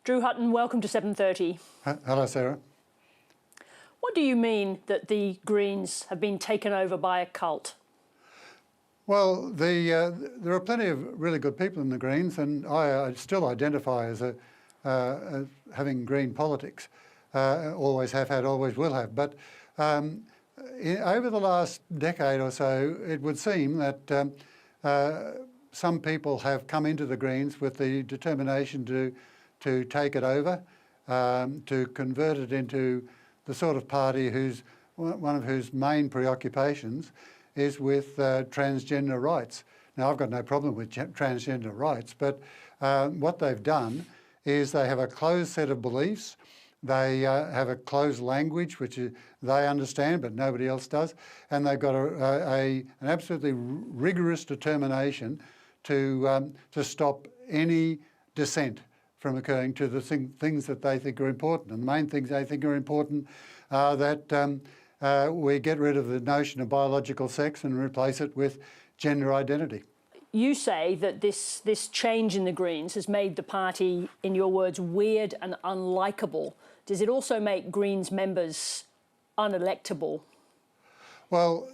Drew Hutton, welcome to 7:30. Hello, Sarah. What do you mean that the Greens have been taken over by a cult? Well, there are plenty of really good people in the Greens, and I still identify as having Green politics. Always have had, always will have. But over the last decade or so, it would seem that some people have come into the Greens with the determination to take it over, to convert it into the sort of party one of whose main preoccupations is with transgender rights. Now, I've got no problem with transgender rights, but what they've done is they have a closed set of beliefs. They have a closed language, which they understand, but nobody else does. And they've got an absolutely rigorous determination to stop any dissent from occurring to the things that they think are important. And the main things they think are important are that we get rid of the notion of biological sex and replace it with gender identity. You say that this change in the Greens has made the party, in your words, weird and unlikable. Does it also make Greens members unelectable? Well,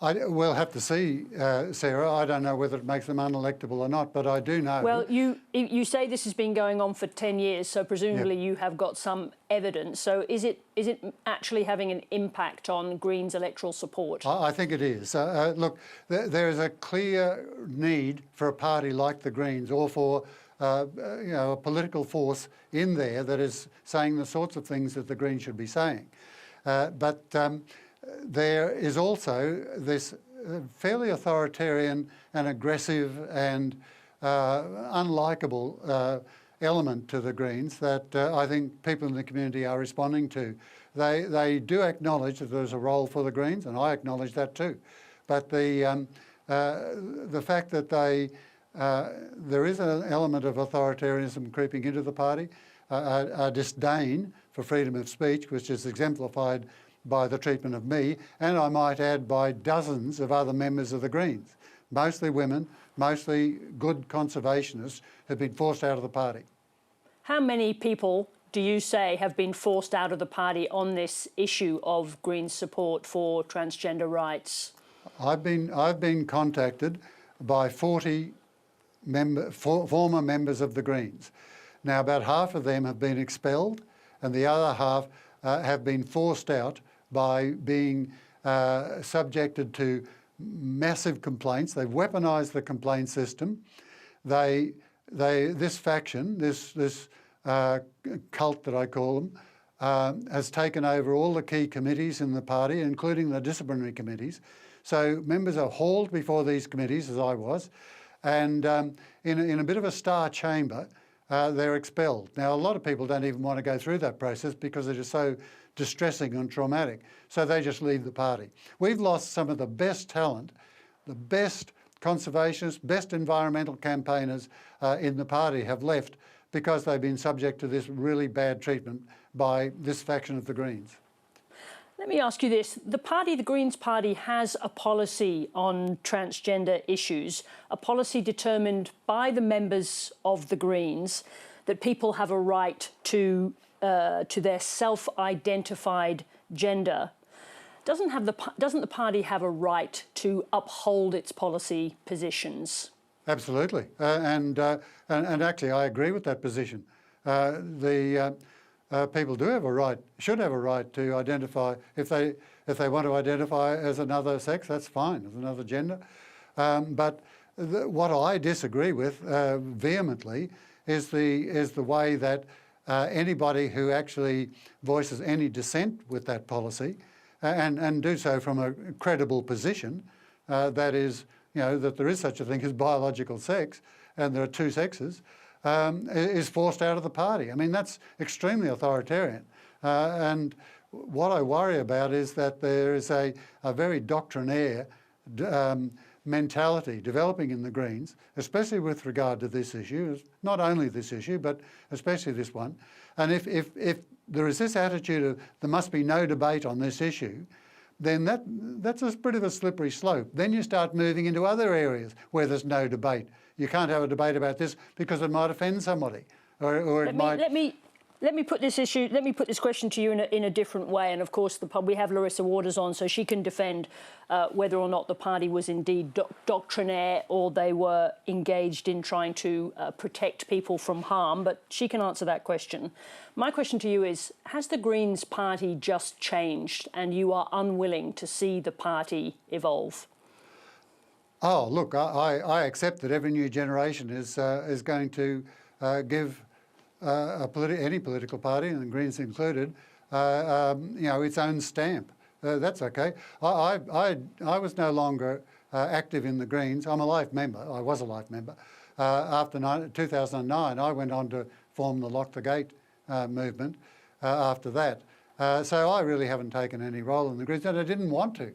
we'll have to see, Sarah. I don't know whether it makes them unelectable or not, but I do know. Well, you say this has been going on for 10 years, so presumably you have got some evidence. So is it actually having an impact on Greens' electoral support? I think it is. Look, there is a clear need for a party like the Greens, or for a political force in there that is saying the sorts of things that the Greens should be saying. But there is also this fairly authoritarian and aggressive and unlikable element to the Greens that I think people in the community are responding to. They do acknowledge that there's a role for the Greens, and I acknowledge that too. But the fact that there is an element of authoritarianism creeping into the party, a disdain for freedom of speech, which is exemplified by the treatment of me, and I might add by dozens of other members of the Greens, mostly women, mostly good conservationists, who've been forced out of the party. How many people do you say have been forced out of the party on this issue of Greens' support for transgender rights? I've been contacted by 40 former members of the Greens. Now, about half of them have been expelled, and the other half have been forced out by being subjected to massive complaints. They've weaponised the complaint system. This faction, this cult that I call them, has taken over all the key committees in the party, including the disciplinary committees. So members are hauled before these committees, as I was, and in a bit of a star chamber, they're expelled. Now, a lot of people don't even want to go through that process because it is so distressing and traumatic, so they just leave the party. We've lost some of the best talent, the best conservationists, best environmental campaigners in the party have left because they've been subject to this really bad treatment by this faction of the Greens. Let me ask you this. The Greens Party has a policy on transgender issues, a policy determined by the members of the Greens that people have a right to their self-identified gender. Doesn't the party have a right to uphold its policy positions? Absolutely, and actually I agree with that position. People do have a right, should have a right to identify, if they want to identify as another sex, that's fine, as another gender. But what I disagree with vehemently is the way that anybody who actually voices any dissent with that policy and do so from a credible position, that is, that there is such a thing as biological sex and there are two sexes, is forced out of the party. I mean, that's extremely authoritarian. And what I worry about is that there is a very doctrinaire mentality developing in the Greens, especially with regard to this issue, not only this issue, but especially this one. And if there is this attitude of there must be no debate on this issue, then that's a bit of a slippery slope. Then you start moving into other areas where there's no debate. You can't have a debate about this because it might offend somebody. or it might. Let me put this question to you in a different way. And of course, we have Larissa Waters on, so she can defend whether or not the party was indeed doctrinaire or they were engaged in trying to protect people from harm. But she can answer that question. My question to you is: has the Greens party just changed, and you are unwilling to see the party evolve? Oh, look, I accept that every new generation is going to give any political party, and the Greens included, its own stamp. That's okay. I was no longer active in the Greens. I'm a life member. I was a life member. After 2009, I went on to form the Lock the Gate movement after that. So I really haven't taken any role in the Greens, and I didn't want to.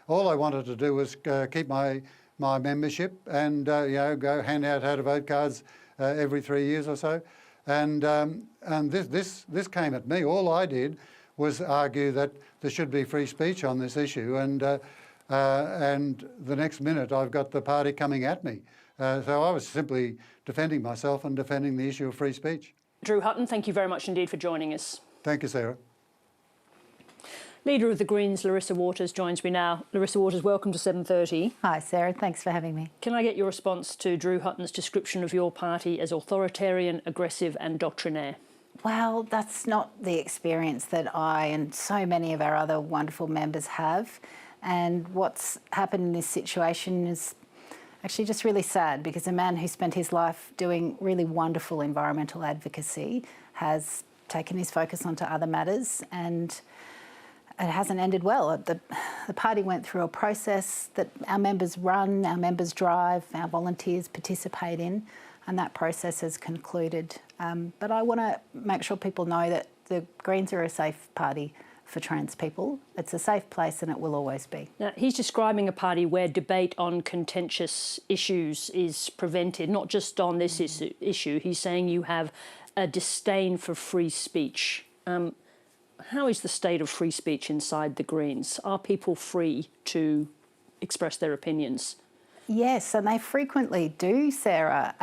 All I wanted to do was keep my membership and go hand out how to vote cards every 3 years or so, and this came at me. All I did was argue that there should be free speech on this issue, and the next minute I've got the party coming at me. So I was simply defending myself and defending the issue of free speech. Drew Hutton, thank you very much indeed for joining us. Thank you, Sarah. Leader of the Greens, Larissa Waters, joins me now. Larissa Waters, welcome to 7:30. Hi, Sarah. Thanks for having me. Can I get your response to Drew Hutton's description of your party as authoritarian, aggressive and doctrinaire? Well, that's not the experience that I and so many of our other wonderful members have. And what's happened in this situation is actually just really sad, because a man who spent his life doing really wonderful environmental advocacy has taken his focus onto other matters, and it hasn't ended well. The party went through a process that our members run, our members drive, our volunteers participate in, and that process has concluded. But I want to make sure people know that the Greens are a safe party for trans people. It's a safe place, and it will always be. Now, he's describing a party where debate on contentious issues is prevented, not just on this issue. He's saying you have a disdain for free speech. How is the state of free speech inside the Greens? Are people free to express their opinions? Yes, and they frequently do, Sarah.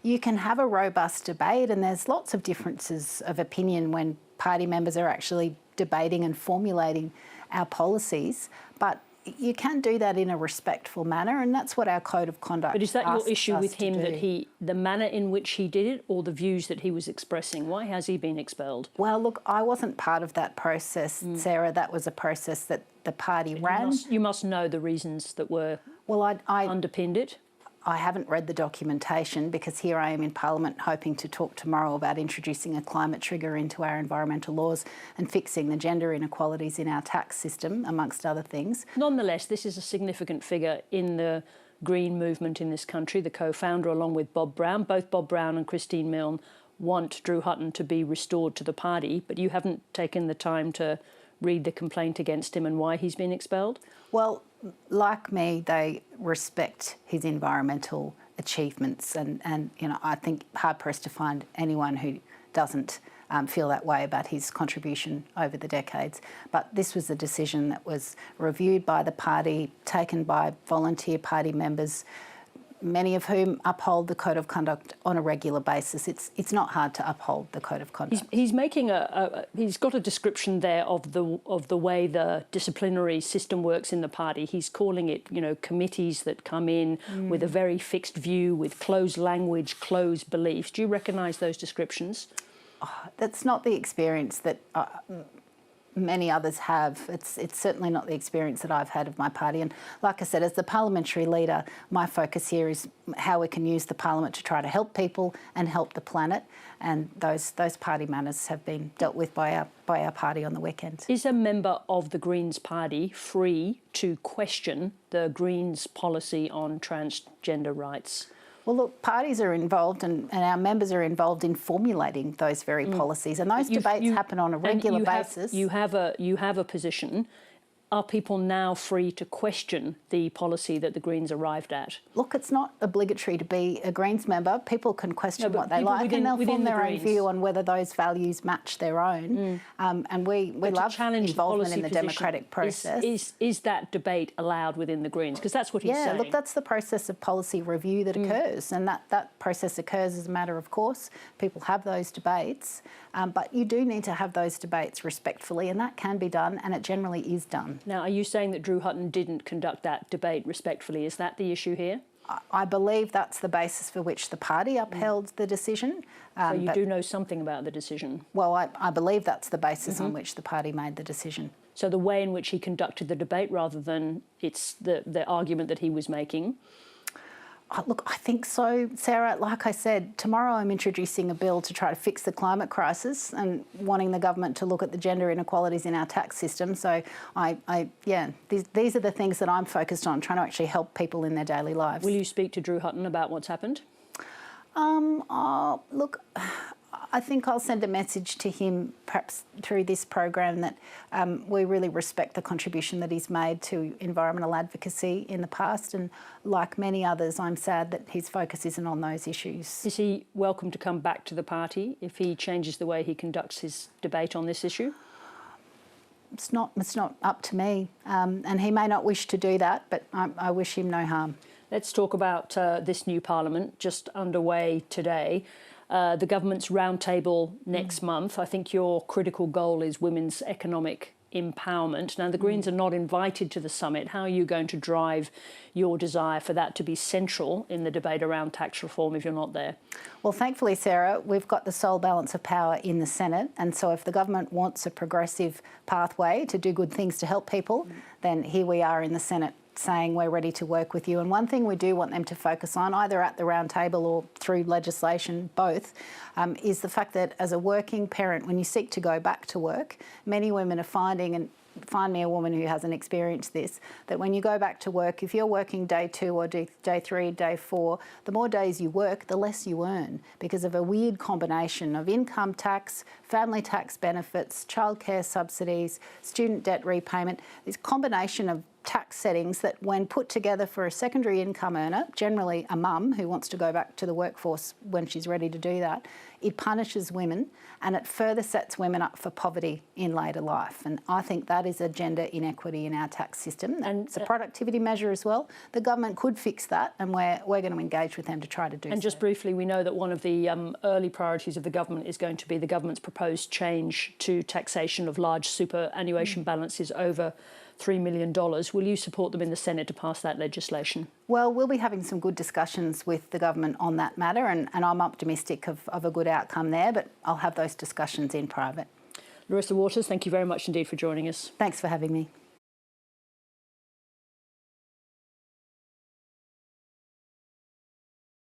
You can have a robust debate, and there's lots of differences of opinion when party members are actually debating and formulating our policies, but you can do that in a respectful manner, and that's what our code of conduct asks us to do. But is that your issue with him, that the manner in which he did it, or the views that he was expressing? Why has he been expelled? Well, look, I wasn't part of that process, Sarah. That was a process that the party ran. You must know the reasons that were underpinned it. I haven't read the documentation, because here I am in Parliament hoping to talk tomorrow about introducing a climate trigger into our environmental laws and fixing the gender inequalities in our tax system, amongst other things. Nonetheless, this is a significant figure in the Green movement in this country, the co-founder along with Bob Brown. Both Bob Brown and Christine Milne want Drew Hutton to be restored to the party, but you haven't taken the time to read the complaint against him and why he's been expelled? Well, like me, they respect his environmental achievements, and I think hard-pressed to find anyone who doesn't feel that way about his contribution over the decades. But this was a decision that was reviewed by the party, taken by volunteer party members, many of whom uphold the Code of Conduct on a regular basis. It's not hard to uphold the Code of Conduct. He's making he's got a description there of the way the disciplinary system works in the party. He's calling it, committees that come in with a very fixed view, with closed language, closed beliefs. Do you recognise those descriptions? That's not the experience that many others have. It's certainly not the experience that I've had of my party. And like I said, as the parliamentary leader, my focus here is how we can use the parliament to try to help people and help the planet. And those party matters have been dealt with by our party on the weekend. Is a member of the Greens party free to question the Greens policy on transgender rights? Well, look, parties are involved and our members are involved in formulating those very policies, and those debates happen on a regular basis. You have a position. are people now free to question the policy that the Greens arrived at? Look, it's not obligatory to be a Greens member. People can question but what they people like within- and they'll within form the their own Greens. view on whether those values match their own. And we To love challenge the involvement policy in the position, democratic process. Is that debate allowed within the Greens? Because that's what he's saying. Look, that's the process of policy review that occurs, and that process occurs as a matter of course. People have those debates, but you do need to have those debates respectfully, and that can be done, and it generally is done. Now, are you saying that Drew Hutton didn't conduct that debate respectfully? Is that the issue here? I believe that's the basis for which the party upheld the decision. So you do know something about the decision? Well, I believe that's the basis on which the party made the decision. So the way in which he conducted the debate rather than it's the argument that he was making? Look, I think so, Sarah. Like I said, tomorrow I'm introducing a bill to try to fix the climate crisis and wanting the government to look at the gender inequalities in our tax system. So, these are the things that I'm focused on, trying to actually help people in their daily lives. Will you speak to Drew Hutton about what's happened? Look, I think I'll send a message to him, perhaps through this program, that we really respect the contribution that he's made to environmental advocacy in the past, and like many others, I'm sad that his focus isn't on those issues. Is he welcome to come back to the party if he changes the way he conducts his debate on this issue? It's not up to me, and he may not wish to do that, but I wish him no harm. Let's talk about this new parliament just underway today. The government's roundtable next month. I think your critical goal is women's economic empowerment. Now, the Greens are not invited to the summit. How are you going to drive your desire for that to be central in the debate around tax reform if you're not there? Well, thankfully, Sarah, we've got the sole balance of power in the Senate, and so if the government wants a progressive pathway to do good things to help people, then here we are in the Senate saying we're ready to work with you. And one thing we do want them to focus on, either at the round table or through legislation, both, is the fact that as a working parent, when you seek to go back to work, many women are finding, and find me a woman who hasn't experienced this, that when you go back to work, if you're working day 2 or day 3, day 4, the more days you work, the less you earn because of a weird combination of income tax, family tax benefits, childcare subsidies, student debt repayment, this combination of tax settings that when put together for a secondary income earner, generally a mum who wants to go back to the workforce when she's ready to do that, it punishes women and it further sets women up for poverty in later life. And I think that is a gender inequity in our tax system. And it's a productivity measure as well. The government could fix that, and we're going to engage with them to try to do so. And just briefly, we know that one of the early priorities of the government is going to be the government's proposed change to taxation of large superannuation balances over $3 million. Will you support them in the Senate to pass that legislation? Well, we'll be having some good discussions with the government on that matter, and I'm optimistic of a good outcome there, but I'll have those discussions in private. Larissa Waters, thank you very much indeed for joining us. Thanks for having me.